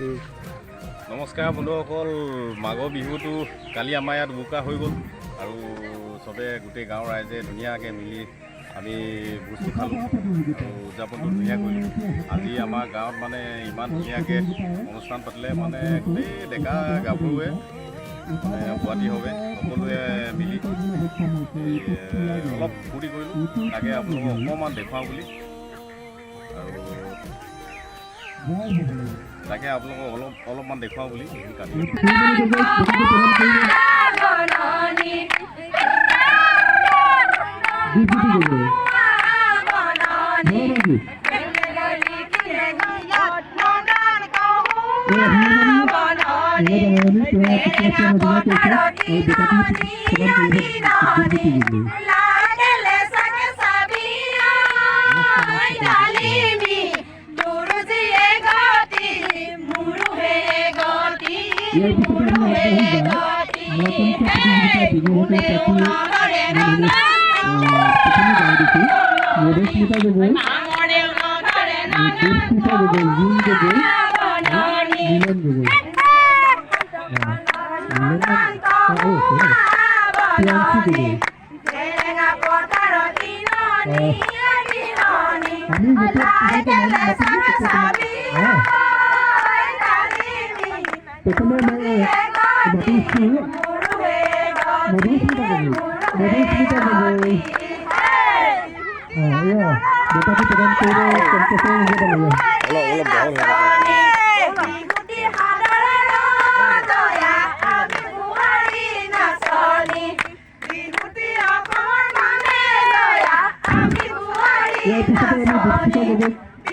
নমস্কাৰ বন্ধুসকল, মাঘৰ বিহুটো কালি আমাৰ ইয়াত বোকা হৈ গ'ল আৰু চবে গোটেই গাঁৱৰ ৰাইজে ধুনীয়াকৈ মিলি আমি ভোজটো খালোঁ আৰু উদযাপনটো ধুনীয়া কৰিলোঁ। আজি আমাৰ গাঁৱত মানে ইমান ধুনীয়াকৈ অনুষ্ঠান পাতিলে, মানে গোটেই ডেকা গাভৰুৱে মানে গুৱাহাটী হবে সকলোৱে মিলি অলপ ফূৰ্তি কৰিলোঁ। তাকে আপোনালোকক অকণমান দেখুৱাওঁ বুলি আৰু তাকে আপোনালোকক অলপমান দেখুৱাওঁ বুলি কাটি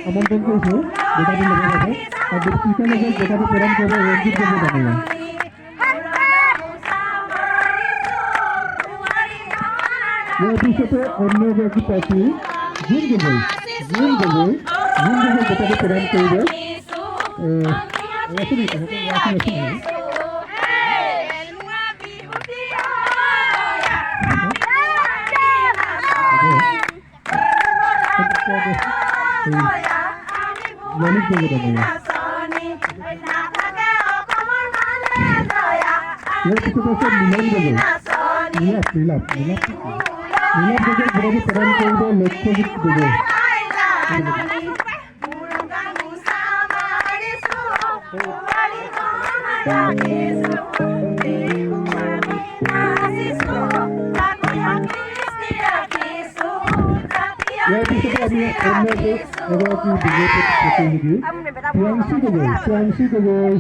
আমন্ত্রণ করেছে বেটাটি লেগে গেছে আর পিছনে যে বেটাটি প্রেরণ করবে রঞ্জিত দেবে জানিয়ে এই পিছনে অন্য একটি পাখি জুন দেবে বেটাটি প্রেরণ করবে মানিক দেবে জানিয়ে নীলাপ দেবে বেটাটি প্রেরণ করবে লক্ষ্যজিৎ দেবে ইয়াৰ পিছতে আমি অন্য এগৰাকী বিজেপি প্ৰতিনিধি প্ৰিয়াংশী গগৈ